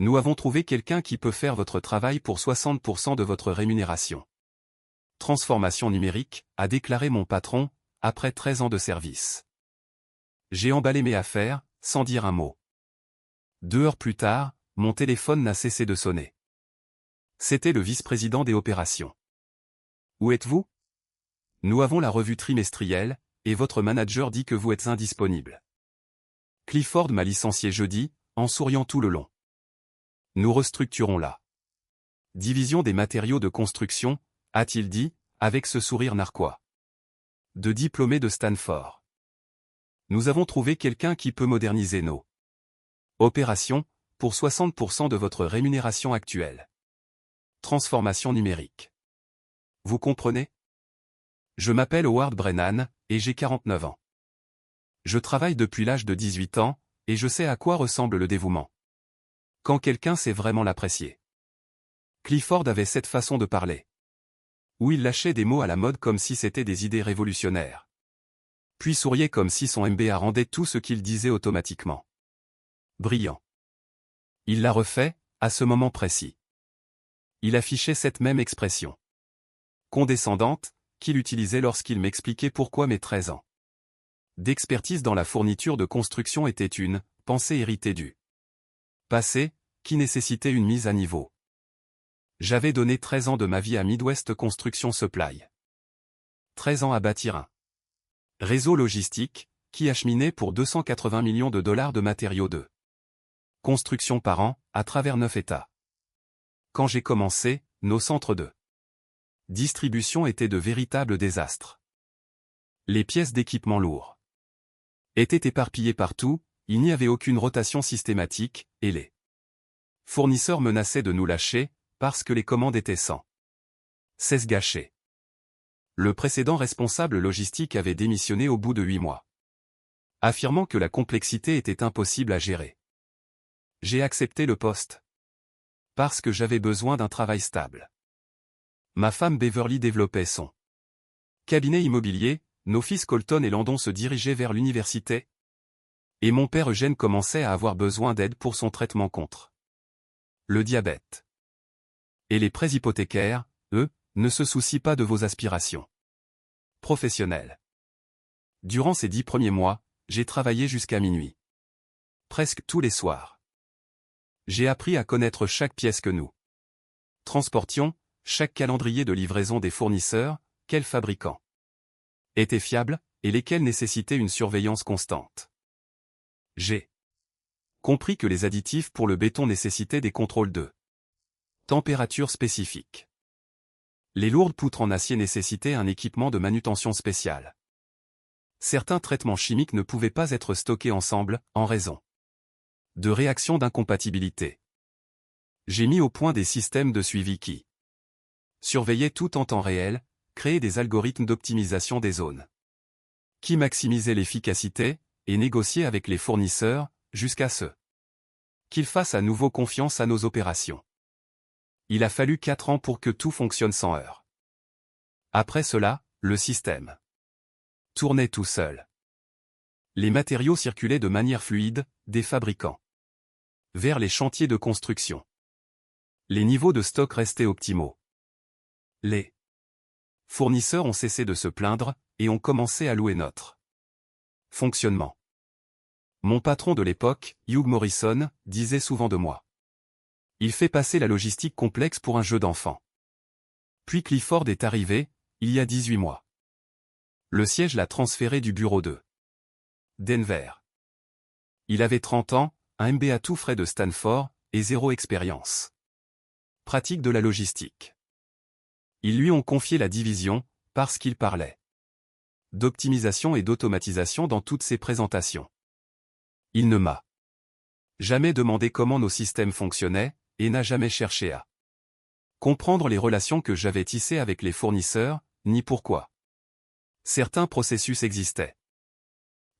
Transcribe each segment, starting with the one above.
Nous avons trouvé quelqu'un qui peut faire votre travail pour 60% de votre rémunération. Transformation numérique, a déclaré mon patron, après 13 ans de service. J'ai emballé mes affaires, sans dire un mot. 2 heures plus tard, mon téléphone n'a cessé de sonner. C'était le vice-président des opérations. Où êtes-vous? Nous avons la revue trimestrielle, et votre manager dit que vous êtes indisponible. Clifford m'a licencié jeudi, en souriant tout le long. Nous restructurons la division des matériaux de construction, a-t-il dit, avec ce sourire narquois. De diplômé de Stanford. Nous avons trouvé quelqu'un qui peut moderniser nos opérations, pour 60% de votre rémunération actuelle. Transformation numérique. Vous comprenez? Je m'appelle Howard Brennan, et j'ai 49 ans. Je travaille depuis l'âge de 18 ans, et je sais à quoi ressemble le dévouement. Quand quelqu'un sait vraiment l'apprécier. Clifford avait cette façon de parler. Où il lâchait des mots à la mode comme si c'était des idées révolutionnaires. Puis souriait comme si son MBA rendait tout ce qu'il disait automatiquement. Brillant. Il l'a refait, à ce moment précis. Il affichait cette même expression. Condescendante, qu'il utilisait lorsqu'il m'expliquait pourquoi mes 13 ans d'expertise dans la fourniture de construction étaient une pensée héritée du passé, qui nécessitait une mise à niveau. J'avais donné 13 ans de ma vie à Midwest Construction Supply. 13 ans à bâtir un réseau logistique, qui acheminait pour 280 millions de dollars de matériaux de construction par an, à travers 9 États. Quand j'ai commencé, nos centres de distribution étaient de véritables désastres. Les pièces d'équipement lourds étaient éparpillées partout, il n'y avait aucune rotation systématique, et les fournisseurs menaçaient de nous lâcher, parce que les commandes étaient sans cesse gâchées. Le précédent responsable logistique avait démissionné au bout de 8 mois. Affirmant que la complexité était impossible à gérer. J'ai accepté le poste. Parce que j'avais besoin d'un travail stable. Ma femme Beverly développait son cabinet immobilier, nos fils Colton et Landon se dirigeaient vers l'université. Et mon père Eugène commençait à avoir besoin d'aide pour son traitement contre le diabète. Et les prêts hypothécaires, eux, ne se soucient pas de vos aspirations professionnelles. Durant ces 10 premiers mois, j'ai travaillé jusqu'à minuit. Presque tous les soirs. J'ai appris à connaître chaque pièce que nous transportions, chaque calendrier de livraison des fournisseurs, quels fabricants étaient fiables, et lesquels nécessitaient une surveillance constante. J'ai compris que les additifs pour le béton nécessitaient des contrôles de température spécifiques. Les lourdes poutres en acier nécessitaient un équipement de manutention spécial. Certains traitements chimiques ne pouvaient pas être stockés ensemble, en raison de réactions d'incompatibilité. J'ai mis au point des systèmes de suivi qui surveillaient tout en temps réel, créaient des algorithmes d'optimisation des zones qui maximisaient l'efficacité, et négociaient avec les fournisseurs, jusqu'à ce qu'ils fassent à nouveau confiance à nos opérations. Il a fallu 4 ans pour que tout fonctionne sans heurts. Après cela, le système tournait tout seul. Les matériaux circulaient de manière fluide, des fabricants vers les chantiers de construction. Les niveaux de stock restaient optimaux. Les fournisseurs ont cessé de se plaindre, et ont commencé à louer notre fonctionnement. Mon patron de l'époque, Hugh Morrison, disait souvent de moi. Il fait passer la logistique complexe pour un jeu d'enfant. Puis Clifford est arrivé, il y a 18 mois. Le siège l'a transféré du bureau de Denver. Il avait 30 ans, un MBA tout frais de Stanford, et 0 expérience pratique de la logistique. Ils lui ont confié la division, parce qu'il parlait d'optimisation et d'automatisation dans toutes ses présentations. Il ne m'a jamais demandé comment nos systèmes fonctionnaient, et n'a jamais cherché à comprendre les relations que j'avais tissées avec les fournisseurs, ni pourquoi certains processus existaient.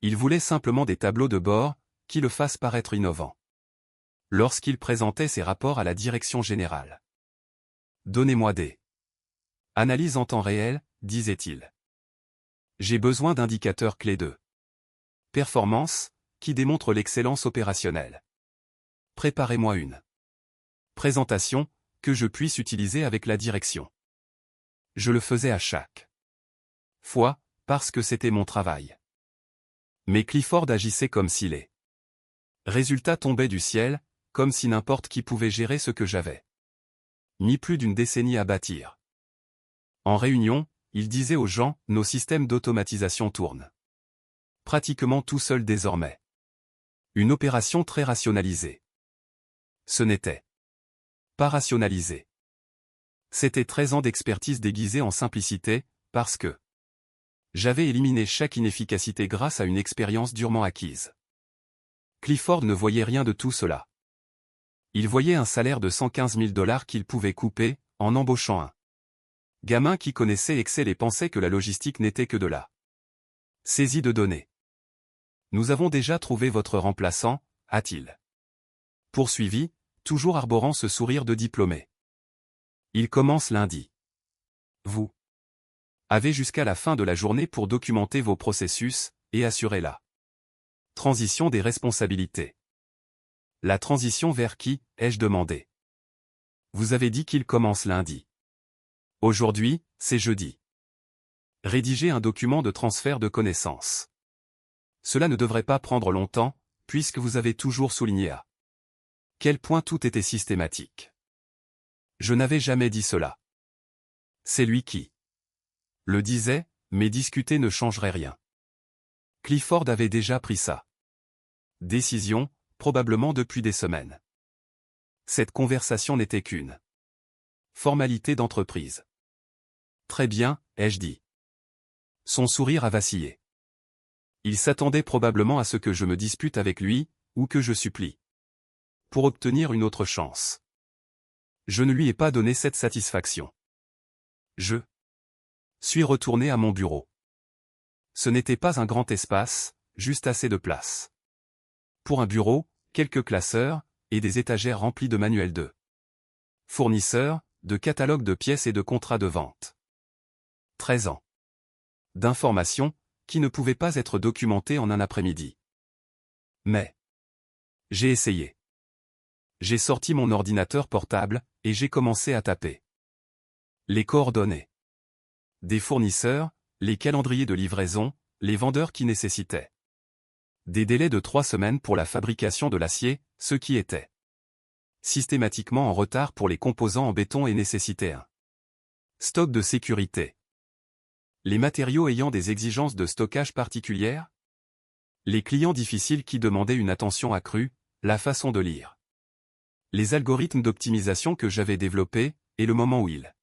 Il voulait simplement des tableaux de bord, qui le fassent paraître innovants. Lorsqu'il présentait ses rapports à la direction générale. Donnez-moi des analyses en temps réel, disait-il. J'ai besoin d'indicateurs clés de performance, qui démontrent l'excellence opérationnelle. Préparez-moi une Présentation, que je puisse utiliser avec la direction. Je le faisais à chaque fois, parce que c'était mon travail. Mais Clifford agissait comme si les résultats tombaient du ciel, comme si n'importe qui pouvait gérer ce que j'avais mis plus d'une décennie à bâtir. En réunion, il disait aux gens, nos systèmes d'automatisation tournent pratiquement tout seuls désormais. Une opération très rationalisée. Ce n'était pas rationalisé. C'était 13 ans d'expertise déguisée en simplicité, parce que j'avais éliminé chaque inefficacité grâce à une expérience durement acquise. Clifford ne voyait rien de tout cela. Il voyait un salaire de 115 000 $ qu'il pouvait couper, en embauchant un gamin qui connaissait Excel et pensait que la logistique n'était que de la saisie de données. Nous avons déjà trouvé votre remplaçant, a-t-il poursuivi, toujours arborant ce sourire de diplômé. Il commence lundi. Vous avez jusqu'à la fin de la journée pour documenter vos processus, et assurer la transition des responsabilités. La transition vers qui, ai-je demandé? Vous avez dit qu'il commence lundi. Aujourd'hui, c'est jeudi. Rédiger un document de transfert de connaissances. Cela ne devrait pas prendre longtemps, puisque vous avez toujours souligné à quel point tout était systématique. Je n'avais jamais dit cela. C'est lui qui le disait, mais discuter ne changerait rien. Clifford avait déjà pris sa décision, probablement depuis des semaines. Cette conversation n'était qu'une formalité d'entreprise. Très bien, ai-je dit. Son sourire a vacillé. Il s'attendait probablement à ce que je me dispute avec lui, ou que je supplie pour obtenir une autre chance. Je ne lui ai pas donné cette satisfaction. Je suis retourné à mon bureau. Ce n'était pas un grand espace, juste assez de place. Pour un bureau, quelques classeurs, et des étagères remplies de manuels de fournisseurs, de catalogues de pièces et de contrats de vente. 13 ans d'informations, qui ne pouvaient pas être documentées en un après-midi. Mais j'ai essayé. J'ai sorti mon ordinateur portable, et j'ai commencé à taper les coordonnées des fournisseurs, les calendriers de livraison, les vendeurs qui nécessitaient des délais de 3 semaines pour la fabrication de l'acier, ceux qui étaient systématiquement en retard pour les composants en béton et nécessitaient un stock de sécurité. Les matériaux ayant des exigences de stockage particulières, les clients difficiles qui demandaient une attention accrue, la façon de lire, les algorithmes d'optimisation que j'avais développés, et le moment où il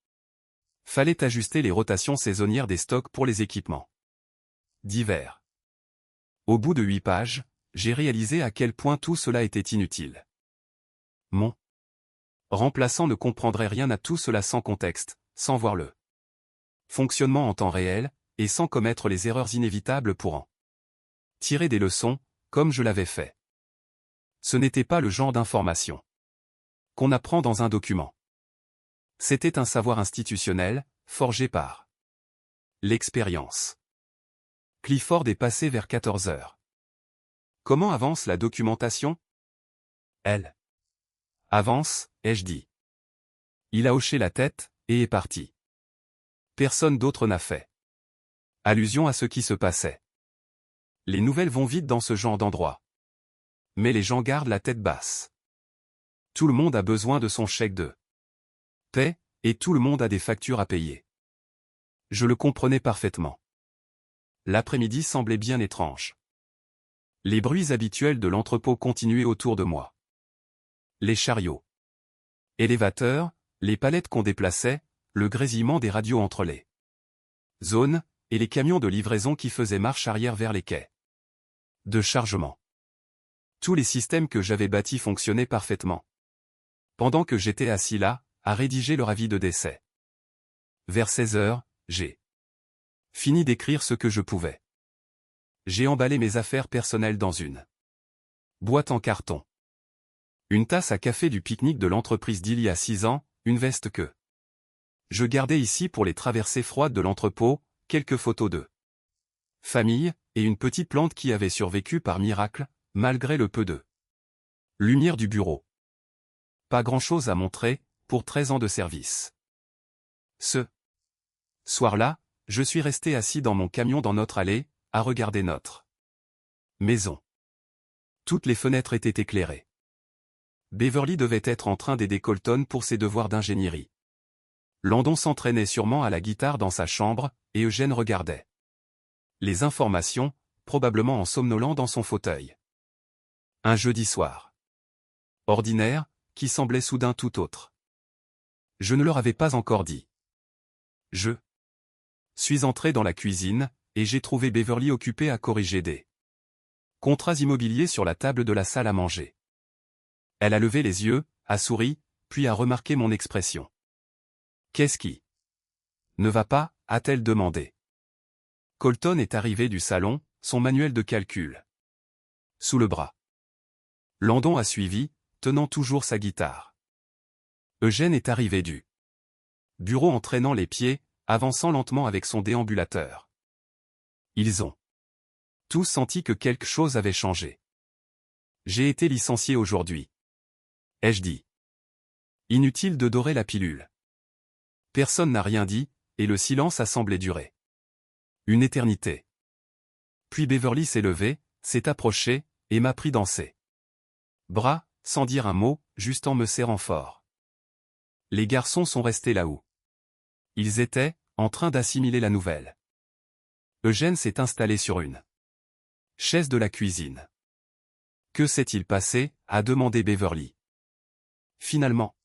fallait ajuster les rotations saisonnières des stocks pour les équipements divers. Au bout de 8 pages, j'ai réalisé à quel point tout cela était inutile. Mon remplaçant ne comprendrait rien à tout cela sans contexte, sans voir le fonctionnement en temps réel, et sans commettre les erreurs inévitables pour en tirer des leçons, comme je l'avais fait. Ce n'était pas le genre d'information qu'on apprend dans un document. C'était un savoir institutionnel, forgé par l'expérience. Clifford est passé vers 14 heures. Comment avance la documentation? Elle avance, ai-je dit. Il a hoché la tête, et est parti. Personne d'autre n'a fait allusion à ce qui se passait. Les nouvelles vont vite dans ce genre d'endroit. Mais les gens gardent la tête basse. Tout le monde a besoin de son chèque de paie, et tout le monde a des factures à payer. Je le comprenais parfaitement. L'après-midi semblait bien étrange. Les bruits habituels de l'entrepôt continuaient autour de moi. Les chariots élévateurs, les palettes qu'on déplaçait, le grésillement des radios entre les zones, et les camions de livraison qui faisaient marche arrière vers les quais de chargement. Tous les systèmes que j'avais bâtis fonctionnaient parfaitement. Pendant que j'étais assis là, à rédiger leur avis de décès. Vers 16 heures, j'ai fini d'écrire ce que je pouvais. J'ai emballé mes affaires personnelles dans une boîte en carton. Une tasse à café du pique-nique de l'entreprise d'il y a 6 ans, une veste que je gardais ici pour les traversées froides de l'entrepôt, quelques photos de famille, et une petite plante qui avait survécu par miracle, malgré le peu de lumière du bureau. pas grand-chose à montrer, pour 13 ans de service. Ce soir-là, je suis resté assis dans mon camion dans notre allée, à regarder notre maison. Toutes les fenêtres étaient éclairées. Beverly devait être en train d'aider Colton pour ses devoirs d'ingénierie. Landon s'entraînait sûrement à la guitare dans sa chambre, et Eugène regardait les informations, probablement en somnolant dans son fauteuil. Un jeudi soir ordinaire, qui semblait soudain tout autre. Je ne leur avais pas encore dit. Je suis entré dans la cuisine, et j'ai trouvé Beverly occupée à corriger des contrats immobiliers sur la table de la salle à manger. Elle a levé les yeux, a souri, puis a remarqué mon expression. « Qu'est-ce qui ne va pas ?» a-t-elle demandé. Colton est arrivé du salon, son manuel de calcul sous le bras. Landon a suivi, tenant toujours sa guitare. Eugène est arrivé du bureau en traînant les pieds, avançant lentement avec son déambulateur. Ils ont tous senti que quelque chose avait changé. J'ai été licencié aujourd'hui. Ai-je dit. Inutile de dorer la pilule. Personne n'a rien dit, et le silence a semblé durer une éternité. Puis Beverly s'est levée, s'est approchée, et m'a pris dans ses bras, sans dire un mot, juste en me serrant fort. Les garçons sont restés là où ils étaient, en train d'assimiler la nouvelle. Eugène s'est installé sur une chaise de la cuisine. Que s'est-il passé, a demandé Beverly. Finalement,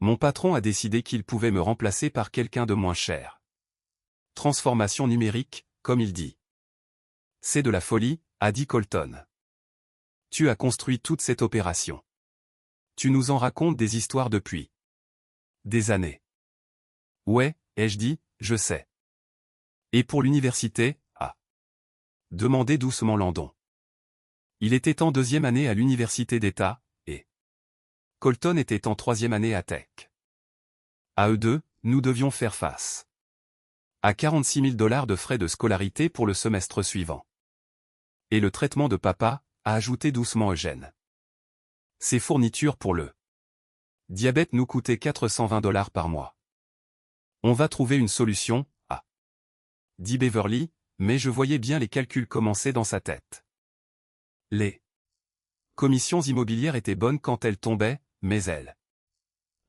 mon patron a décidé qu'il pouvait me remplacer par quelqu'un de moins cher. Transformation numérique, comme il dit. C'est de la folie, a dit Colton. Tu as construit toute cette opération. Tu nous en racontes des histoires depuis des années. Ouais, ai-je dit, je sais. Et pour l'université, a demandé doucement Landon. Il était en 2e année à l'université d'État, et Colton était en 3e année à Tech. À eux deux, nous devions faire face à 46 000 $ de frais de scolarité pour le semestre suivant. Et le traitement de papa, a ajouté doucement Eugène. Ces fournitures pour le diabète nous coûtaient 420 $ par mois. On va trouver une solution, a dit Beverly, mais je voyais bien les calculs commencer dans sa tête. Les commissions immobilières étaient bonnes quand elles tombaient, mais elles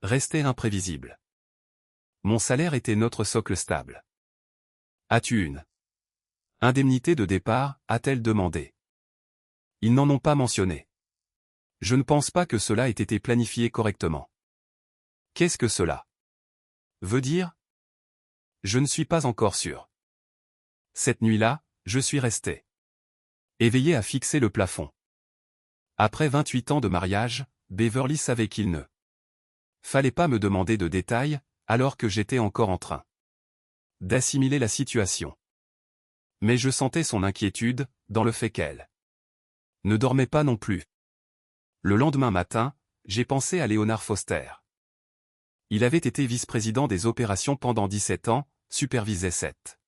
restaient imprévisibles. Mon salaire était notre socle stable. As-tu une indemnité de départ, a-t-elle demandé. Ils n'en ont pas mentionné. Je ne pense pas que cela ait été planifié correctement. Qu'est-ce que cela veut dire? Je ne suis pas encore sûr. Cette nuit-là, je suis resté éveillé à fixer le plafond. Après 28 ans de mariage, Beverly savait qu'il ne fallait pas me demander de détails, alors que j'étais encore en train d'assimiler la situation. Mais je sentais son inquiétude, dans le fait qu'elle ne dormait pas non plus. Le lendemain matin, j'ai pensé à Leonard Foster. Il avait été vice-président des opérations pendant 17 ans, supervisait 7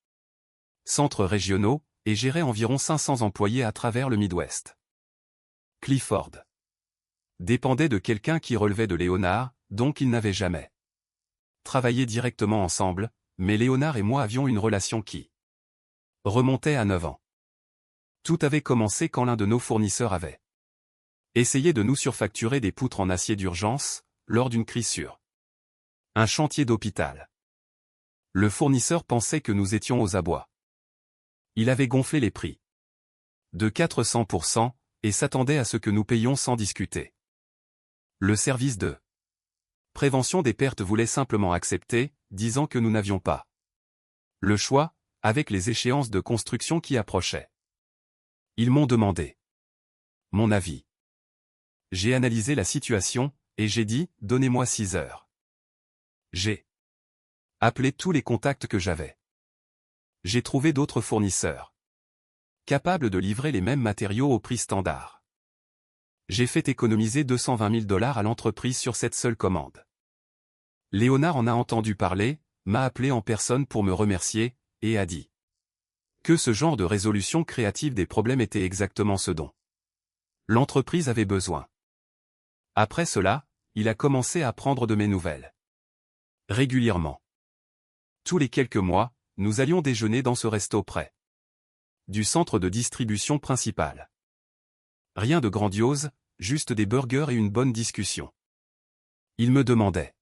centres régionaux, et gérait environ 500 employés à travers le Midwest. Clifford dépendait de quelqu'un qui relevait de Léonard, donc ils n'avaient jamais travaillé directement ensemble, mais Léonard et moi avions une relation qui remontait à 9 ans. Tout avait commencé quand l'un de nos fournisseurs avait essayé de nous surfacturer des poutres en acier d'urgence, lors d'une crise sur un chantier d'hôpital. Le fournisseur pensait que nous étions aux abois. Il avait gonflé les prix de 400%, et s'attendait à ce que nous payions sans discuter. Le service de prévention des pertes voulait simplement accepter, disant que nous n'avions pas le choix, avec les échéances de construction qui approchaient. Ils m'ont demandé mon avis. J'ai analysé la situation, et j'ai dit, donnez-moi 6 heures. J'ai appelé tous les contacts que j'avais. J'ai trouvé d'autres fournisseurs capables de livrer les mêmes matériaux au prix standard. J'ai fait économiser 220 000 $ à l'entreprise sur cette seule commande. Léonard en a entendu parler, m'a appelé en personne pour me remercier, et a dit que ce genre de résolution créative des problèmes était exactement ce dont l'entreprise avait besoin. Après cela, il a commencé à prendre de mes nouvelles. Régulièrement. Tous les quelques mois, nous allions déjeuner dans ce resto près du centre de distribution principal. Rien de grandiose, juste des burgers et une bonne discussion. Il me demandait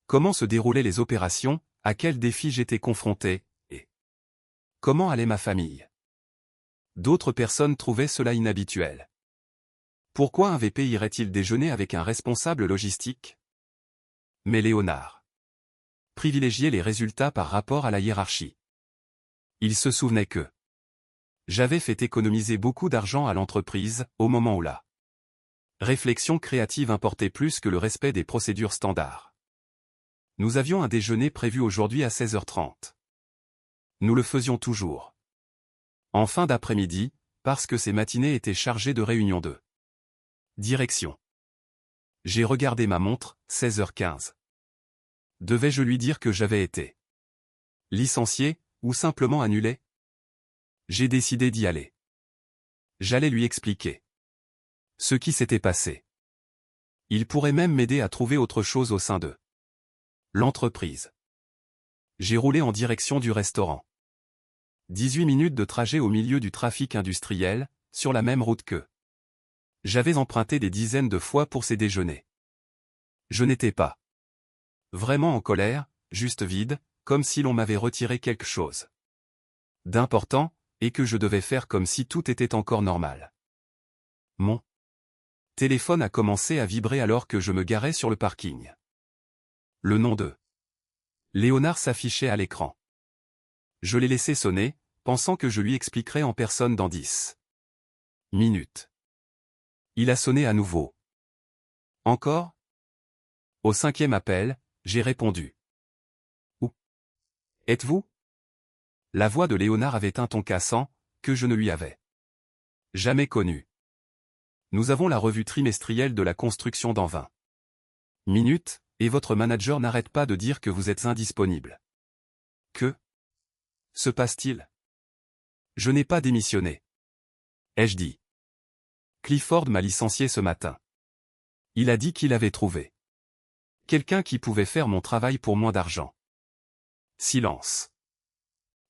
comment se déroulaient les opérations, à quels défis j'étais confronté, et comment allait ma famille. D'autres personnes trouvaient cela inhabituel. Pourquoi un VP irait-il déjeuner avec un responsable logistique? Mais Léonard privilégiait les résultats par rapport à la hiérarchie. Il se souvenait que j'avais fait économiser beaucoup d'argent à l'entreprise, au moment où la réflexion créative importait plus que le respect des procédures standards. Nous avions un déjeuner prévu aujourd'hui à 16h30. Nous le faisions toujours en fin d'après-midi, parce que ces matinées étaient chargées de réunions de direction. J'ai regardé ma montre, 16h15. Devais-je lui dire que j'avais été licencié, ou simplement annulé? J'ai décidé d'y aller. J'allais lui expliquer ce qui s'était passé. Il pourrait même m'aider à trouver autre chose au sein de l'entreprise. J'ai roulé en direction du restaurant. 18 minutes de trajet au milieu du trafic industriel, sur la même route que j'avais emprunté des dizaines de fois pour ces déjeuners. Je n'étais pas vraiment en colère, juste vide, comme si l'on m'avait retiré quelque chose d'important, et que je devais faire comme si tout était encore normal. Mon téléphone a commencé à vibrer alors que je me garais sur le parking. Le nom de Léonard s'affichait à l'écran. Je l'ai laissé sonner, pensant que je lui expliquerais en personne dans 10 minutes. Il a sonné à nouveau. Encore? Au 5e appel, j'ai répondu. Où êtes-vous? La voix de Léonard avait un ton cassant, que je ne lui avais jamais connu. Nous avons la revue trimestrielle de la construction dans 20 minutes, et votre manager n'arrête pas de dire que vous êtes indisponible. Que se passe-t-il? Je n'ai pas démissionné. Ai-je dit? Clifford m'a licencié ce matin. Il a dit qu'il avait trouvé quelqu'un qui pouvait faire mon travail pour moins d'argent. Silence.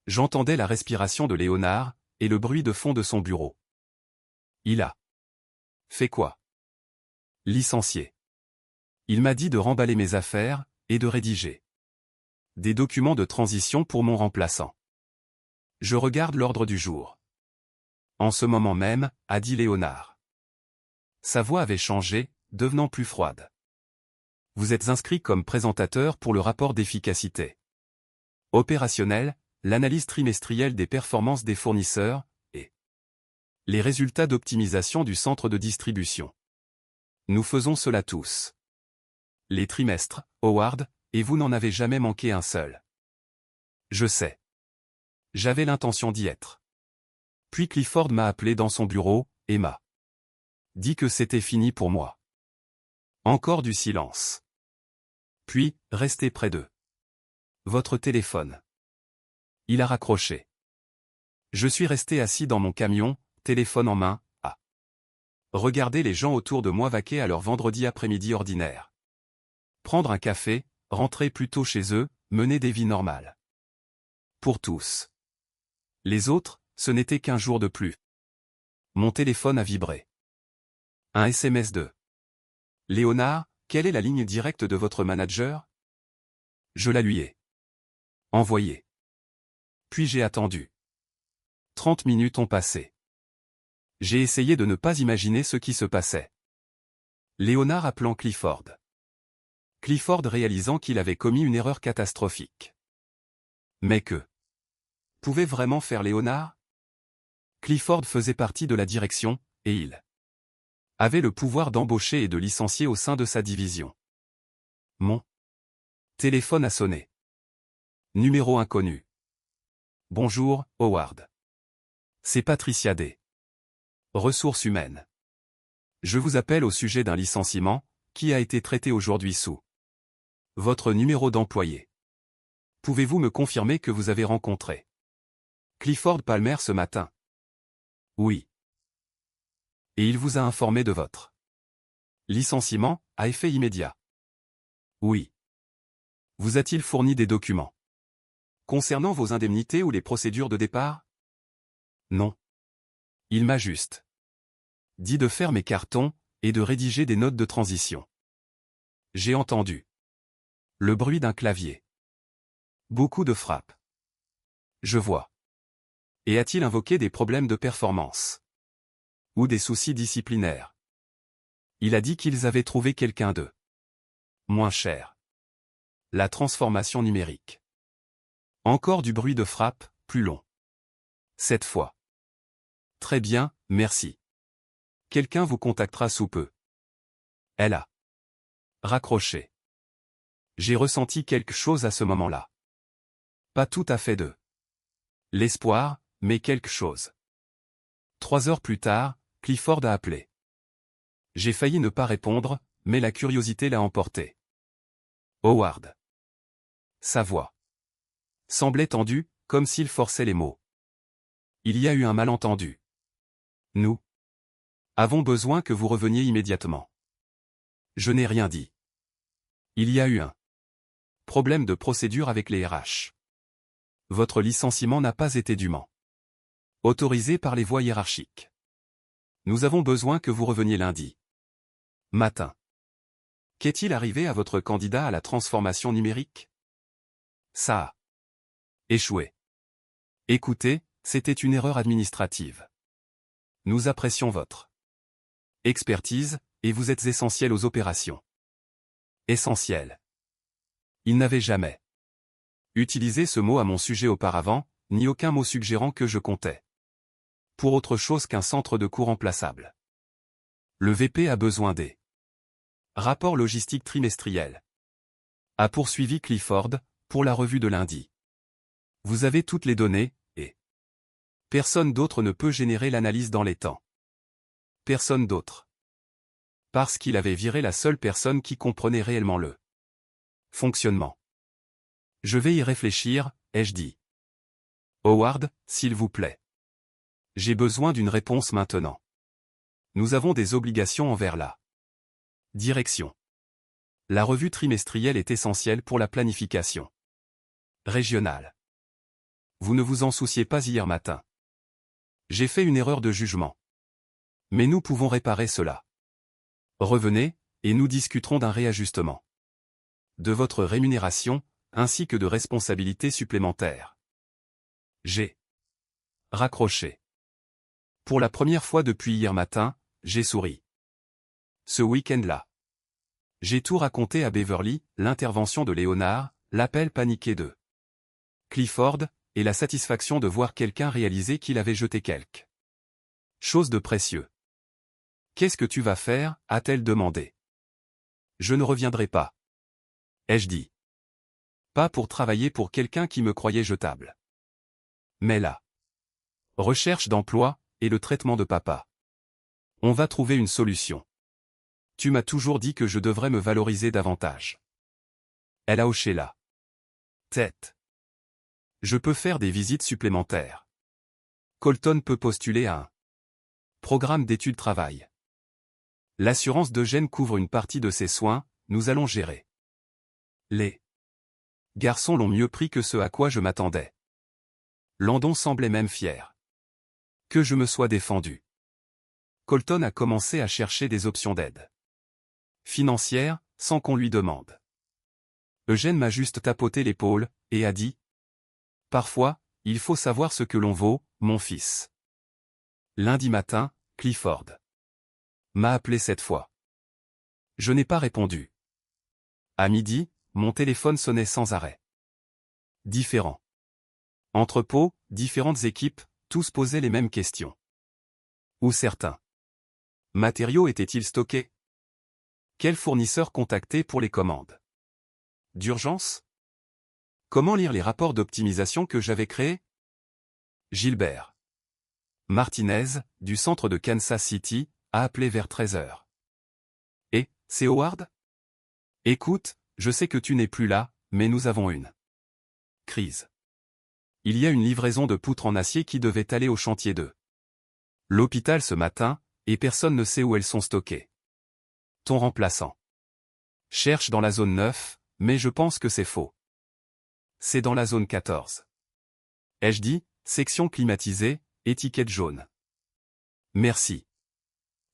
J'entendais la respiration de Léonard, et le bruit de fond de son bureau. Il a fait quoi? Licencié. Il m'a dit de remballer mes affaires, et de rédiger des documents de transition pour mon remplaçant. Je regarde l'ordre du jour. En ce moment même, a dit Léonard. Sa voix avait changé, devenant plus froide. Vous êtes inscrit comme présentateur pour le rapport d'efficacité opérationnelle, l'analyse trimestrielle des performances des fournisseurs, et les résultats d'optimisation du centre de distribution. Nous faisons cela tous. Les trimestres, Howard, et vous n'en avez jamais manqué un seul. Je sais. J'avais l'intention d'y être. Puis Clifford m'a appelé dans son bureau, et m'a dit que c'était fini pour moi. Encore du silence. Puis, restez près d'eux. Votre téléphone. Il a raccroché. Je suis resté assis dans mon camion, téléphone en main, à regarder les gens autour de moi vaquer à leur vendredi après-midi ordinaire. Prendre un café, rentrer plus tôt chez eux, mener des vies normales. Pour tous. Les autres, ce n'était qu'un jour de plus. Mon téléphone a vibré. Un SMS de Léonard, quelle est la ligne directe de votre manager? Je la lui ai envoyée. Puis j'ai attendu. 30 minutes ont passé. J'ai essayé de ne pas imaginer ce qui se passait. Léonard appelant Clifford. Clifford réalisant qu'il avait commis une erreur catastrophique. Mais que pouvait vraiment faire Léonard? Clifford faisait partie de la direction, et il avait le pouvoir d'embaucher et de licencier au sein de sa division. Mon téléphone a sonné. Numéro inconnu. Bonjour, Howard. C'est Patricia D. Ressources humaines. Je vous appelle au sujet d'un licenciement, qui a été traité aujourd'hui sous votre numéro d'employé. Pouvez-vous me confirmer que vous avez rencontré Clifford Palmer ce matin? Oui. Et il vous a informé de votre Licenciement, à effet immédiat. Oui. Vous a-t-il fourni des documents concernant vos indemnités ou les procédures de départ? Non. Il m'a juste dit de faire mes cartons et de rédiger des notes de transition. J'ai entendu le bruit d'un clavier. Beaucoup de frappes. Je vois. Et a-t-il invoqué des problèmes de performance? Ou des soucis disciplinaires? Il a dit qu'ils avaient trouvé quelqu'un de moins cher. La transformation numérique. Encore du bruit de frappe, plus long. Cette fois. Très bien, merci. Quelqu'un vous contactera sous peu. Elle a raccroché. J'ai ressenti quelque chose à ce moment-là. Pas tout à fait de l'espoir, mais quelque chose. 3 heures plus tard, Clifford a appelé. J'ai failli ne pas répondre, mais la curiosité l'a emporté. Howard. Sa voix semblait tendue, comme s'il forçait les mots. Il y a eu un malentendu. Nous avons besoin que vous reveniez immédiatement. Je n'ai rien dit. Il y a eu un problème de procédure avec les RH. Votre licenciement n'a pas été dûment autorisé par les voies hiérarchiques. Nous avons besoin que vous reveniez lundi matin. Qu'est-il arrivé à votre candidat à la transformation numérique? Ça a échoué. Écoutez, c'était une erreur administrative. Nous apprécions votre expertise, et vous êtes essentiel aux opérations. Essentiel. Il n'avait jamais utilisé ce mot à mon sujet auparavant, ni aucun mot suggérant que je comptais pour autre chose qu'un centre de coût remplaçable. Le VP a besoin des rapports logistiques trimestriels. A poursuivi Clifford, pour la revue de lundi. Vous avez toutes les données, et personne d'autre ne peut générer l'analyse dans les temps. Personne d'autre. Parce qu'il avait viré la seule personne qui comprenait réellement le fonctionnement. Je vais y réfléchir, ai-je dit. Howard, s'il vous plaît. J'ai besoin d'une réponse maintenant. Nous avons des obligations envers la direction. La revue trimestrielle est essentielle pour la planification régionale. Vous ne vous en souciez pas hier matin. J'ai fait une erreur de jugement. Mais nous pouvons réparer cela. Revenez, et nous discuterons d'un réajustement de votre rémunération, ainsi que de responsabilités supplémentaires. J'ai raccroché. Pour la première fois depuis hier matin, j'ai souri. Ce week-end-là. J'ai tout raconté à Beverly, l'intervention de Léonard, l'appel paniqué de Clifford, et la satisfaction de voir quelqu'un réaliser qu'il avait jeté quelque chose de précieux. Qu'est-ce que tu vas faire, a-t-elle demandé. Je ne reviendrai pas. Ai-je dit. Pas pour travailler pour quelqu'un qui me croyait jetable. Mais la recherche d'emploi, et le traitement de papa. On va trouver une solution. Tu m'as toujours dit que je devrais me valoriser davantage. Elle a hoché la tête. Je peux faire des visites supplémentaires. Colton peut postuler à un programme d'études travail. L'assurance d'Eugène couvre une partie de ses soins, nous allons gérer. Les garçons l'ont mieux pris que ce à quoi je m'attendais. Landon semblait même fier que je me sois défendu. Colton a commencé à chercher des options d'aide financière, sans qu'on lui demande. Eugène m'a juste tapoté l'épaule, et a dit « Parfois, il faut savoir ce que l'on vaut, mon fils. » Lundi matin, Clifford m'a appelé cette fois. Je n'ai pas répondu. À midi, mon téléphone sonnait sans arrêt. Différents entrepôts, différentes équipes, tous posaient les mêmes questions. Où certains matériaux étaient-ils stockés? Quel fournisseur contacter pour les commandes d'urgence? Comment lire les rapports d'optimisation que j'avais créés? Gilbert Martinez, du centre de Kansas City, a appelé vers 13 heures. Et, c'est Howard? Écoute, je sais que tu n'es plus là, mais nous avons une crise. Il y a une livraison de poutres en acier qui devait aller au chantier de l'hôpital ce matin, et personne ne sait où elles sont stockées. Ton remplaçant. Cherche dans la zone 9, mais je pense que c'est faux. C'est dans la zone 14. Ai-je dit, section climatisée, étiquette jaune. Merci.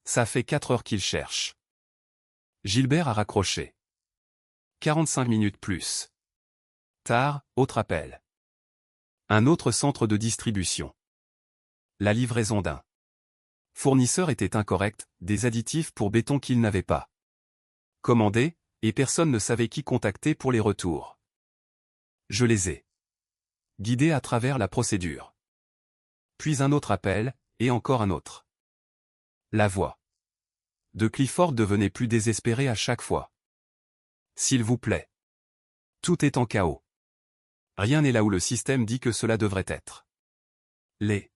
Ça fait 4 heures qu'il cherche. Gilbert a raccroché. 45 minutes plus. Tard, autre appel. Un autre centre de distribution. La livraison d'un fournisseur était incorrecte, des additifs pour béton qu'il n'avait pas commandé, et personne ne savait qui contacter pour les retours. Je les ai guidés à travers la procédure. Puis un autre appel, et encore un autre. La voix de Clifford devenait plus désespérée à chaque fois. S'il vous plaît. Tout est en chaos. Rien n'est là où le système dit que cela devrait être. Les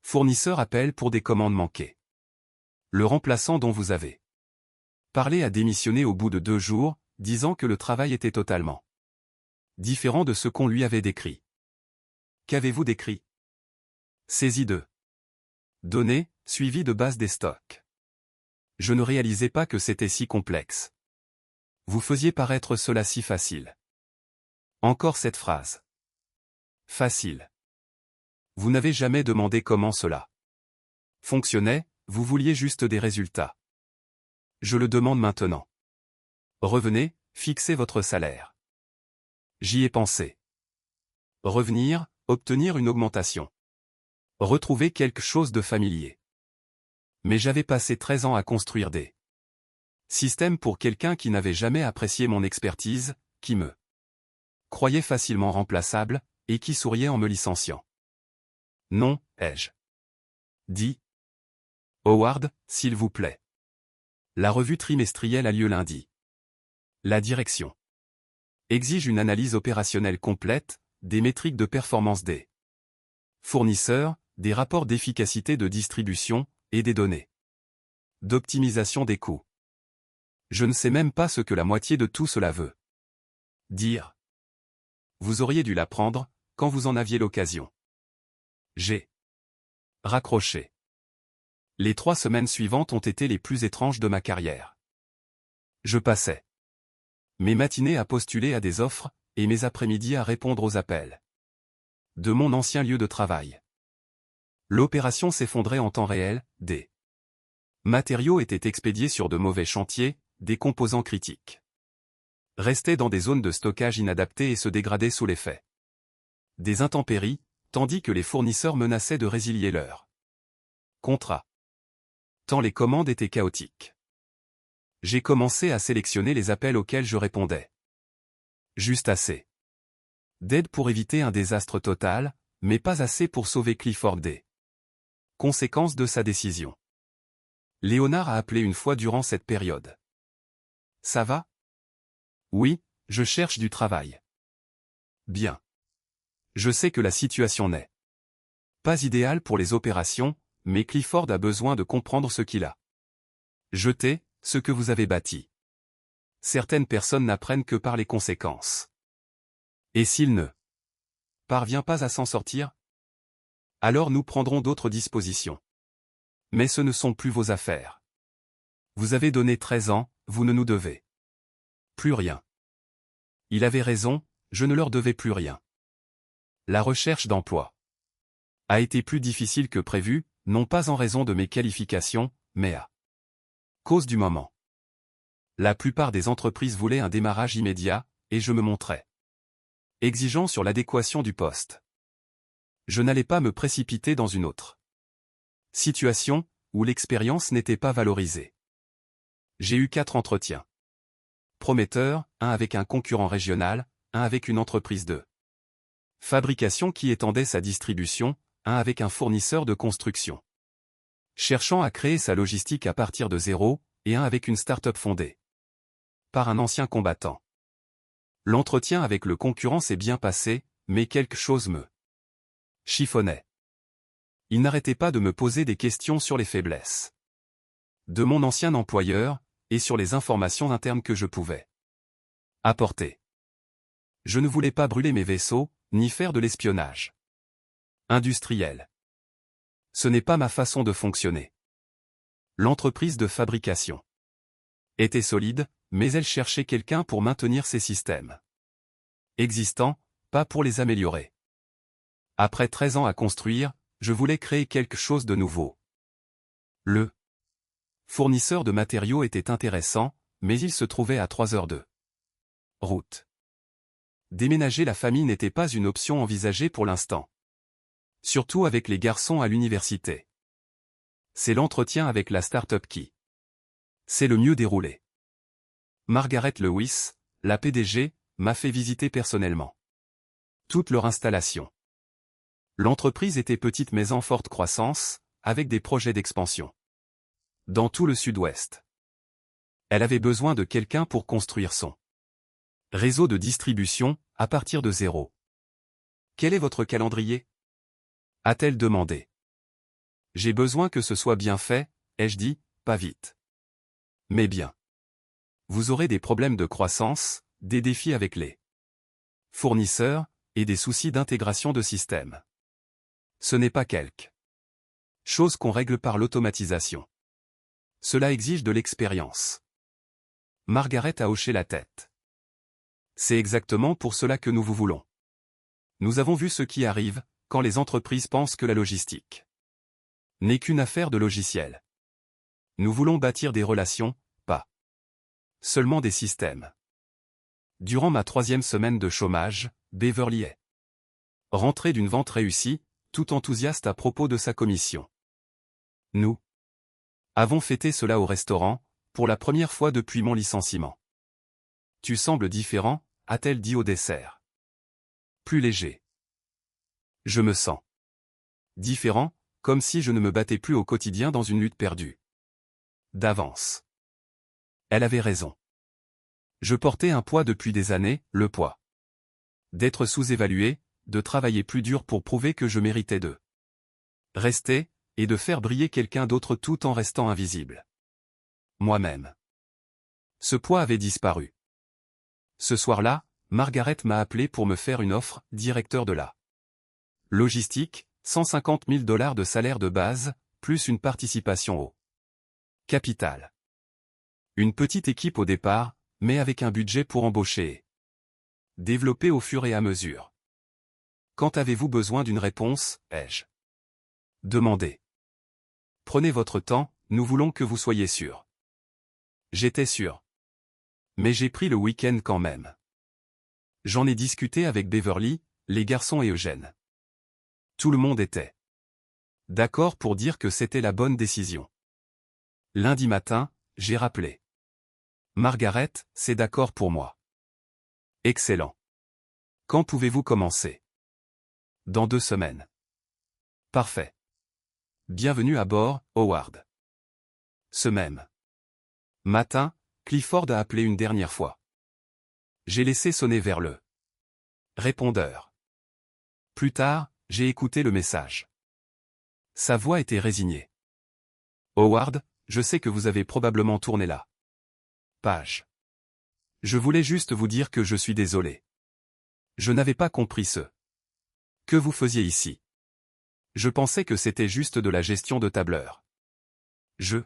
fournisseurs appellent pour des commandes manquées. Le remplaçant dont vous avez parlé a démissionné au bout de 2 jours, disant que le travail était totalement différent de ce qu'on lui avait décrit. Qu'avez-vous décrit? Saisie de données, suivi de base des stocks. Je ne réalisais pas que c'était si complexe. Vous faisiez paraître cela si facile. Encore cette phrase. Facile. Vous n'avez jamais demandé comment cela fonctionnait, vous vouliez juste des résultats. Je le demande maintenant. Revenez, fixez votre salaire. J'y ai pensé. Revenir, obtenir une augmentation. Retrouver quelque chose de familier. Mais j'avais passé 13 ans à construire des systèmes pour quelqu'un qui n'avait jamais apprécié mon expertise, qui me croyait facilement remplaçable, et qui souriait en me licenciant. Non, ai-je dit. Howard, s'il vous plaît. La revue trimestrielle a lieu lundi. La direction exige une analyse opérationnelle complète, des métriques de performance des fournisseurs, des rapports d'efficacité de distribution, et des données d'optimisation des coûts. Je ne sais même pas ce que la moitié de tout cela veut dire. Vous auriez dû l'apprendre, quand vous en aviez l'occasion. J'ai raccroché. Les 3 semaines suivantes ont été les plus étranges de ma carrière. Je passais mes matinées à postuler à des offres, et mes après-midi à répondre aux appels de mon ancien lieu de travail. L'opération s'effondrait en temps réel, des matériaux étaient expédiés sur de mauvais chantiers, des composants critiques restaient dans des zones de stockage inadaptées et se dégradaient sous l'effet des intempéries, tandis que les fournisseurs menaçaient de résilier leur contrat. Tant les commandes étaient chaotiques. J'ai commencé à sélectionner les appels auxquels je répondais. Juste assez d'aide pour éviter un désastre total, mais pas assez pour sauver Clifford des conséquences de sa décision. Léonard a appelé une fois durant cette période. Ça va? Oui, je cherche du travail. Bien. Je sais que la situation n'est pas idéale pour les opérations, mais Clifford a besoin de comprendre ce qu'il a jeté, ce que vous avez bâti. Certaines personnes n'apprennent que par les conséquences. Et s'il ne parvient pas à s'en sortir? Alors nous prendrons d'autres dispositions. Mais ce ne sont plus vos affaires. Vous avez donné 13 ans, vous ne nous devez plus rien. Il avait raison, je ne leur devais plus rien. La recherche d'emploi a été plus difficile que prévu, non pas en raison de mes qualifications, mais à cause du moment. La plupart des entreprises voulaient un démarrage immédiat, et je me montrais exigeant sur l'adéquation du poste. Je n'allais pas me précipiter dans une autre situation, où l'expérience n'était pas valorisée. J'ai eu 4 entretiens prometteurs, un avec un concurrent régional, un avec une entreprise de fabrication qui étendait sa distribution, un avec un fournisseur de construction cherchant à créer sa logistique à partir de zéro, et un avec une start-up fondée par un ancien combattant. L'entretien avec le concurrent s'est bien passé, mais quelque chose me chiffonnait. Il n'arrêtait pas de me poser des questions sur les faiblesses de mon ancien employeur, et sur les informations internes que je pouvais apporter. Je ne voulais pas brûler mes vaisseaux, ni faire de l'espionnage industriel. Ce n'est pas ma façon de fonctionner. L'entreprise de fabrication était solide, mais elle cherchait quelqu'un pour maintenir ses systèmes existants, pas pour les améliorer. Après 13 ans à construire, je voulais créer quelque chose de nouveau. Le fournisseur de matériaux était intéressant, mais il se trouvait à 3 heures de route. Déménager la famille n'était pas une option envisagée pour l'instant. Surtout avec les garçons à l'université. C'est l'entretien avec la start-up qui s'est le mieux déroulé. Margaret Lewis, la PDG, m'a fait visiter personnellement toute leur installation. L'entreprise était petite mais en forte croissance, avec des projets d'expansion dans tout le sud-ouest. Elle avait besoin de quelqu'un pour construire son réseau de distribution, à partir de zéro. Quel est votre calendrier? A-t-elle demandé. J'ai besoin que ce soit bien fait, ai-je dit, pas vite. Mais bien. Vous aurez des problèmes de croissance, des défis avec les fournisseurs, et des soucis d'intégration de système. Ce n'est pas quelque chose qu'on règle par l'automatisation. Cela exige de l'expérience. Margaret a hoché la tête. C'est exactement pour cela que nous vous voulons. Nous avons vu ce qui arrive, quand les entreprises pensent que la logistique n'est qu'une affaire de logiciel. Nous voulons bâtir des relations, pas seulement des systèmes. Durant ma 3e semaine de chômage, Beverly est rentrée d'une vente réussie, tout enthousiaste à propos de sa commission. Nous avons fêté cela au restaurant, pour la première fois depuis mon licenciement. Tu sembles différent, a-t-elle dit au dessert. Plus léger. Je me sens différent, comme si je ne me battais plus au quotidien dans une lutte perdue d'avance. Elle avait raison. Je portais un poids depuis des années, le poids d'être sous-évalué, de travailler plus dur pour prouver que je méritais de rester, et de faire briller quelqu'un d'autre tout en restant invisible. Moi-même. Ce poids avait disparu. Ce soir-là, Margaret m'a appelé pour me faire une offre, directeur de la logistique, 150 000 $ de salaire de base, plus une participation au capital. Une petite équipe au départ, mais avec un budget pour embaucher et développer au fur et à mesure. Quand avez-vous besoin d'une réponse, ai-je demandé. Prenez votre temps, nous voulons que vous soyez sûr. J'étais sûr. Mais j'ai pris le week-end quand même. J'en ai discuté avec Beverly, les garçons et Eugène. Tout le monde était d'accord pour dire que c'était la bonne décision. Lundi matin, j'ai rappelé. Margaret, c'est d'accord pour moi. Excellent. Quand pouvez-vous commencer? Dans 2 semaines. Parfait. Bienvenue à bord, Howard. Ce même matin, Clifford a appelé une dernière fois. J'ai laissé sonner vers le répondeur. Plus tard, j'ai écouté le message. Sa voix était résignée. Howard, je sais que vous avez probablement tourné la page. Je voulais juste vous dire que je suis désolé. Je n'avais pas compris ce que vous faisiez ici. Je pensais que c'était juste de la gestion de tableur. Je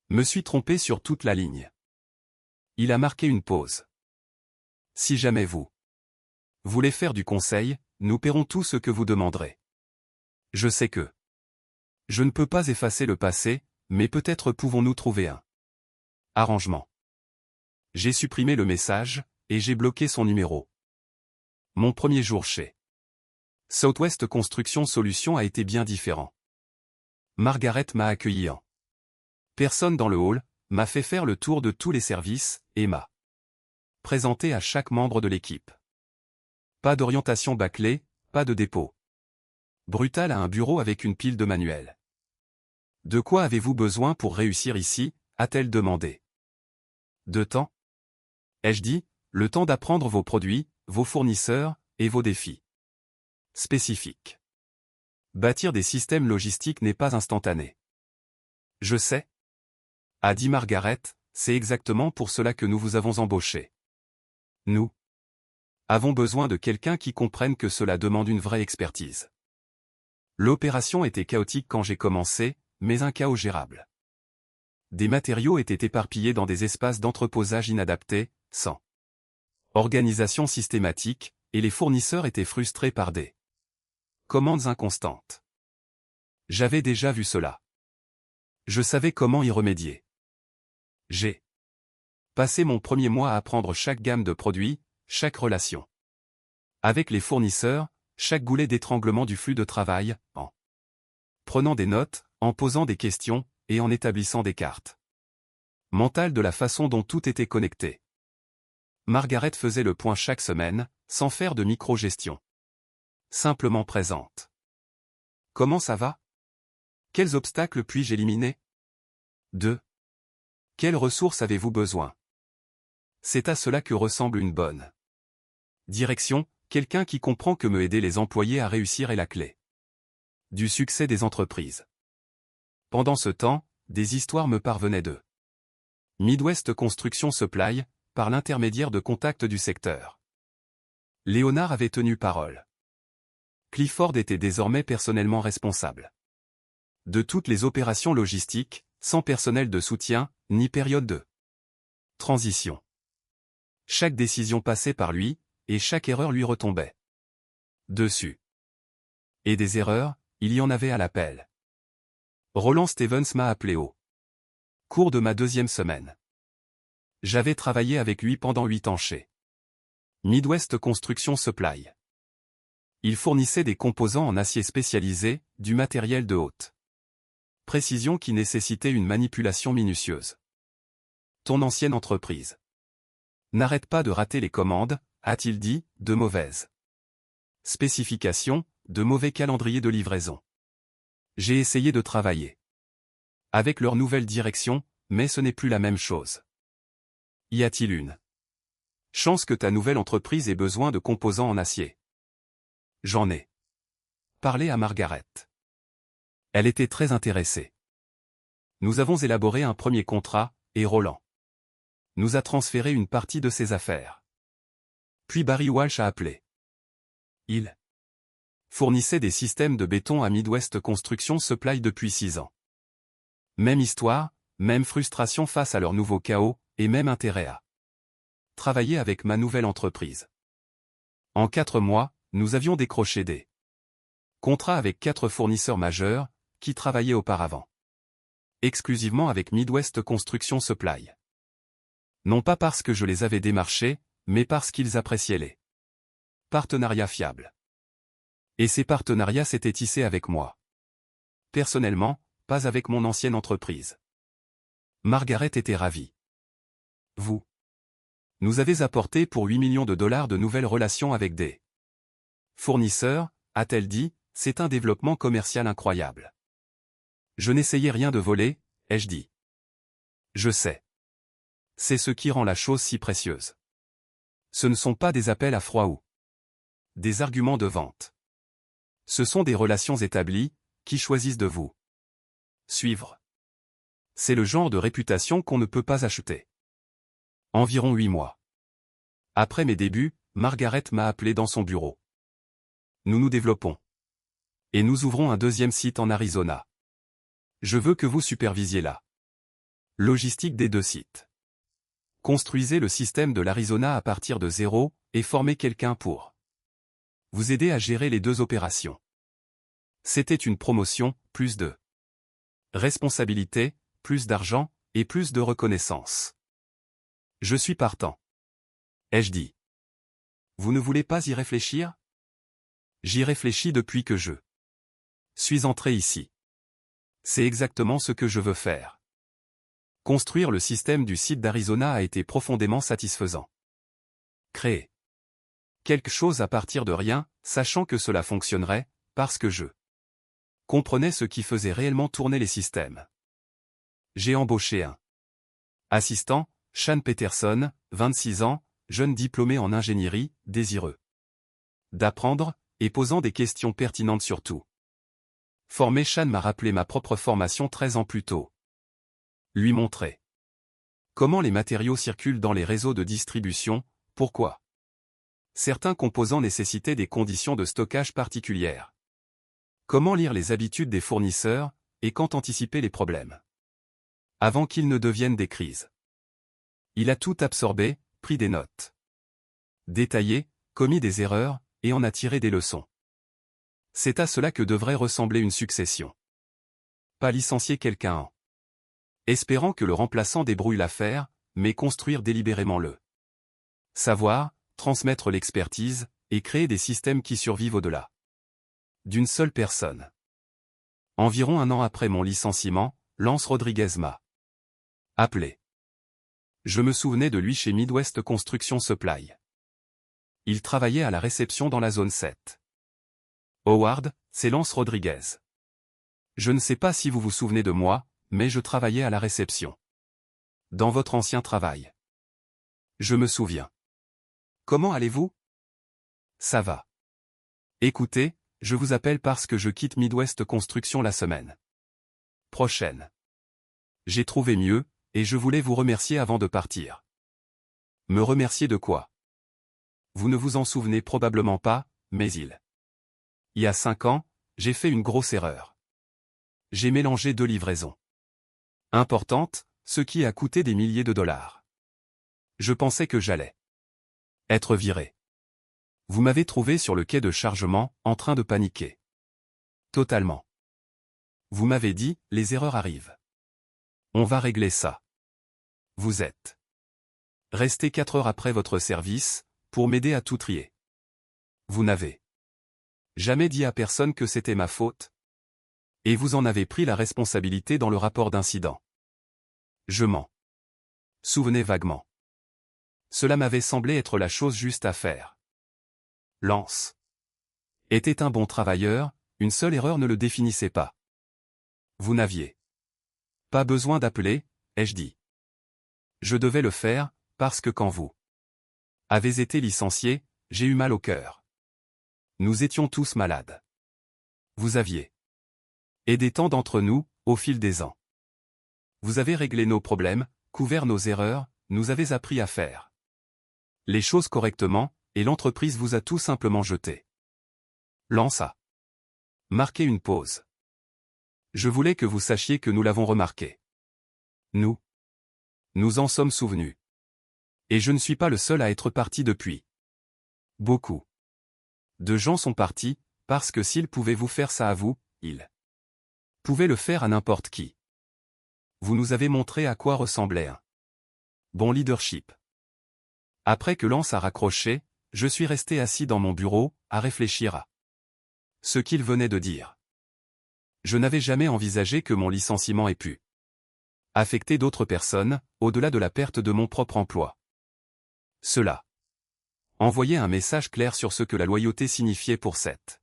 me suis trompé sur toute la ligne. Il a marqué une pause. Si jamais vous voulez faire du conseil, nous paierons tout ce que vous demanderez. Je sais que je ne peux pas effacer le passé, mais peut-être pouvons-nous trouver un arrangement. J'ai supprimé le message, et j'ai bloqué son numéro. Mon premier jour chez Southwest Construction Solutions a été bien différent. Margaret m'a accueilli en personne dans le hall, m'a fait faire le tour de tous les services, et m'a présenté à chaque membre de l'équipe. Pas d'orientation bâclée, pas de dépôt brutal à un bureau avec une pile de manuels. De quoi avez-vous besoin pour réussir ici, a-t-elle demandé. De temps? Ai-je dit, le temps d'apprendre vos produits, vos fournisseurs, et vos défis spécifiques. Bâtir des systèmes logistiques n'est pas instantané. Je sais, a dit Margaret, c'est exactement pour cela que nous vous avons embauché. Nous avons besoin de quelqu'un qui comprenne que cela demande une vraie expertise. L'opération était chaotique quand j'ai commencé, mais un chaos gérable. Des matériaux étaient éparpillés dans des espaces d'entreposage inadaptés, sans organisation systématique, et les fournisseurs étaient frustrés par des commandes inconstantes. J'avais déjà vu cela. Je savais comment y remédier. J'ai passé mon premier mois à apprendre chaque gamme de produits, chaque relation avec les fournisseurs, chaque goulet d'étranglement du flux de travail, en prenant des notes, en posant des questions, et en établissant des cartes mentales de la façon dont tout était connecté. Margaret faisait le point chaque semaine, sans faire de micro-gestion. Simplement présente. Comment ça va? Quels obstacles puis-je éliminer? 2. Quelles ressources avez-vous besoin? C'est à cela que ressemble une bonne direction, quelqu'un qui comprend que me aider les employés à réussir est la clé du succès des entreprises. Pendant ce temps, des histoires me parvenaient de Midwest Construction Supply, par l'intermédiaire de contacts du secteur. Léonard avait tenu parole. Clifford était désormais personnellement responsable de toutes les opérations logistiques, sans personnel de soutien, ni période de transition. Chaque décision passait par lui, et chaque erreur lui retombait dessus. Et des erreurs, il y en avait à l'appel. Roland Stevens m'a appelé au cours de ma 2e semaine. J'avais travaillé avec lui pendant 8 ans chez Midwest Construction Supply. Il fournissait des composants en acier spécialisé, du matériel de haute précision qui nécessitait une manipulation minutieuse. Ton ancienne entreprise n'arrête pas de rater les commandes, a-t-il dit, de mauvaises spécifications, de mauvais calendriers de livraison. J'ai essayé de travailler avec leur nouvelle direction, mais ce n'est plus la même chose. Y a-t-il une chance que ta nouvelle entreprise ait besoin de composants en acier? J'en ai parlé à Margaret. Elle était très intéressée. Nous avons élaboré un premier contrat, et Roland nous a transféré une partie de ses affaires. Puis Barry Walsh a appelé. Il fournissait des systèmes de béton à Midwest Construction Supply depuis 6 ans. Même histoire, même frustration face à leur nouveau chaos, et même intérêt à travailler avec ma nouvelle entreprise. En 4 mois, nous avions décroché des contrats avec 4 fournisseurs majeurs, qui travaillaient auparavant exclusivement avec Midwest Construction Supply. Non pas parce que je les avais démarchés, mais parce qu'ils appréciaient les partenariats fiables. Et ces partenariats s'étaient tissés avec moi. Personnellement, pas avec mon ancienne entreprise. Margaret était ravie. Vous nous avez apporté pour 8 millions de dollars de nouvelles relations avec des fournisseurs, a-t-elle dit, c'est un développement commercial incroyable. Je n'essayais rien de voler, ai-je dit. Je sais. C'est ce qui rend la chose si précieuse. Ce ne sont pas des appels à froid ou des arguments de vente. Ce sont des relations établies, qui choisissent de vous suivre. C'est le genre de réputation qu'on ne peut pas acheter. Environ 8 mois après mes débuts, Margaret m'a appelé dans son bureau. Nous nous développons. Et nous ouvrons un 2e site en Arizona. Je veux que vous supervisiez la logistique des 2 sites. Construisez le système de l'Arizona à partir de 0, et formez quelqu'un pour vous aider à gérer les 2 opérations. C'était une promotion, plus de responsabilité, plus d'argent, et plus de reconnaissance. Je suis partant. Ai-je dit. Vous ne voulez pas y réfléchir? J'y réfléchis depuis que je suis entré ici. C'est exactement ce que je veux faire. Construire le système du site d'Arizona a été profondément satisfaisant. Créer quelque chose à partir de rien, sachant que cela fonctionnerait, parce que je comprenais ce qui faisait réellement tourner les systèmes. J'ai embauché un assistant, Sean Peterson, 26 ans, jeune diplômé en ingénierie, désireux d'apprendre, et posant des questions pertinentes sur tout. Formé, Sean m'a rappelé ma propre formation 13 ans plus tôt. Lui montrer comment les matériaux circulent dans les réseaux de distribution, pourquoi certains composants nécessitaient des conditions de stockage particulières. Comment lire les habitudes des fournisseurs, et quand anticiper les problèmes. Avant qu'ils ne deviennent des crises. Il a tout absorbé, pris des notes. Détaillé, commis des erreurs, et en a tiré des leçons. C'est à cela que devrait ressembler une succession. Pas licencier quelqu'un en espérant que le remplaçant débrouille l'affaire, mais construire délibérément le savoir, transmettre l'expertise, et créer des systèmes qui survivent au-delà d'une seule personne. Environ un an après mon licenciement, Lance Rodriguez m'a appelé. Je me souvenais de lui chez Midwest Construction Supply. Il travaillait à la réception dans la zone 7. Howard, c'est Lance Rodriguez. Je ne sais pas si vous vous souvenez de moi, mais je travaillais à la réception. Dans votre ancien travail. Je me souviens. Comment allez-vous? Ça va. Écoutez, je vous appelle parce que je quitte Midwest Construction la semaine prochaine. J'ai trouvé mieux, et je voulais vous remercier avant de partir. Me remercier de quoi? Vous ne vous en souvenez probablement pas, mais il y a 5 ans, j'ai fait une grosse erreur. J'ai mélangé 2 livraisons importantes, ce qui a coûté des milliers de dollars. Je pensais que j'allais être viré. Vous m'avez trouvé sur le quai de chargement, en train de paniquer. Totalement. Vous m'avez dit, les erreurs arrivent. On va régler ça. Vous êtes resté 4 heures après votre service, pour m'aider à tout trier. Vous n'avez jamais dit à personne que c'était ma faute. Et vous en avez pris la responsabilité dans le rapport d'incident. Je m'en souvenais vaguement. Cela m'avait semblé être la chose juste à faire. Lance était un bon travailleur, une seule erreur ne le définissait pas. Vous n'aviez pas besoin d'appeler, ai-je dit. Je devais le faire, parce que quand vous avez été licencié, j'ai eu mal au cœur. Nous étions tous malades. Vous aviez aidé tant d'entre nous, au fil des ans. Vous avez réglé nos problèmes, couvert nos erreurs, nous avez appris à faire les choses correctement, et l'entreprise vous a tout simplement jeté. Lance a marqué une pause. Je voulais que vous sachiez que nous l'avons remarqué. Nous en sommes souvenus. Et je ne suis pas le seul à être parti depuis. Beaucoup de gens sont partis, parce que s'ils pouvaient vous faire ça à vous, ils pouvaient le faire à n'importe qui. Vous nous avez montré à quoi ressemblait un bon leadership. Après que Lance a raccroché, je suis resté assis dans mon bureau, à réfléchir à ce qu'il venait de dire. Je n'avais jamais envisagé que mon licenciement ait pu affecter d'autres personnes, au-delà de la perte de mon propre emploi. Cela envoyait un message clair sur ce que la loyauté signifiait pour cette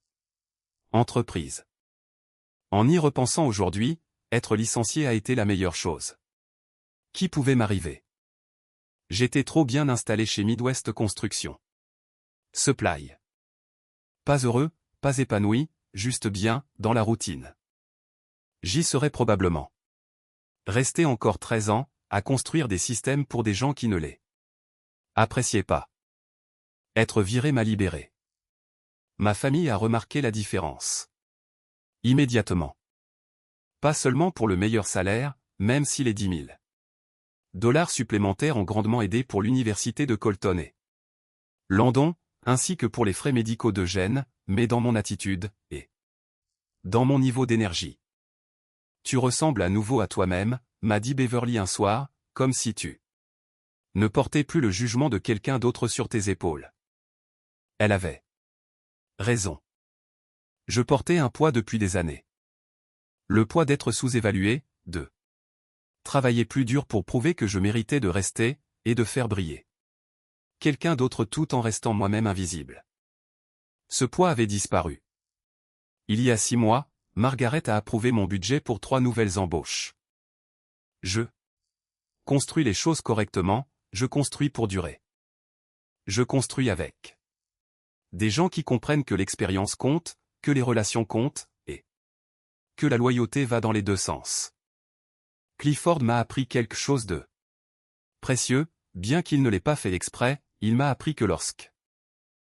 entreprise. En y repensant aujourd'hui, être licencié a été la meilleure chose qui pouvait m'arriver. J'étais trop bien installé chez Midwest Construction Supply. Pas heureux, pas épanoui, juste bien, dans la routine. J'y serais probablement resté encore 13 ans, à construire des systèmes pour des gens qui ne les appréciaient pas. Être viré m'a libéré. Ma famille a remarqué la différence. Immédiatement. Pas seulement pour le meilleur salaire, même si les 10 000 dollars supplémentaires ont grandement aidé pour l'université de Colton et Landon, ainsi que pour les frais médicaux de Jen, mais dans mon attitude, et dans mon niveau d'énergie. Tu ressembles à nouveau à toi-même, m'a dit Beverly un soir, comme si tu ne portais plus le jugement de quelqu'un d'autre sur tes épaules. Elle avait raison. Je portais un poids depuis des années. Le poids d'être sous-évalué, de travailler plus dur pour prouver que je méritais de rester, et de faire briller quelqu'un d'autre tout en restant moi-même invisible. Ce poids avait disparu. Il y a 6 mois, Margaret a approuvé mon budget pour 3 nouvelles embauches. Je construis les choses correctement, je construis pour durer. Je construis avec des gens qui comprennent que l'expérience compte, que les relations comptent, et que la loyauté va dans les 2 sens. Clifford m'a appris quelque chose de précieux, bien qu'il ne l'ait pas fait exprès, il m'a appris que lorsque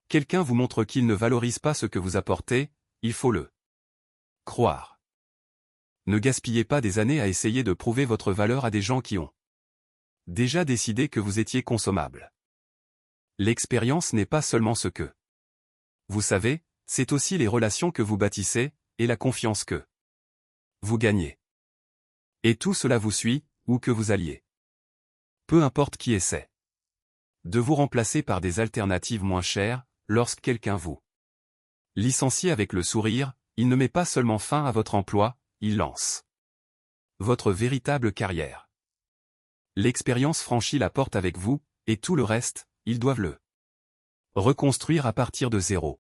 quelqu'un vous montre qu'il ne valorise pas ce que vous apportez, il faut le croire. Ne gaspillez pas des années à essayer de prouver votre valeur à des gens qui ont déjà décidé que vous étiez consommable. L'expérience n'est pas seulement ce que vous savez, c'est aussi les relations que vous bâtissez, et la confiance que vous gagnez. Et tout cela vous suit, où que vous alliez. Peu importe qui essaie de vous remplacer par des alternatives moins chères, lorsque quelqu'un vous licencie avec le sourire, il ne met pas seulement fin à votre emploi, il lance votre véritable carrière. L'expérience franchit la porte avec vous, et tout le reste, ils doivent le reconstruire à partir de zéro.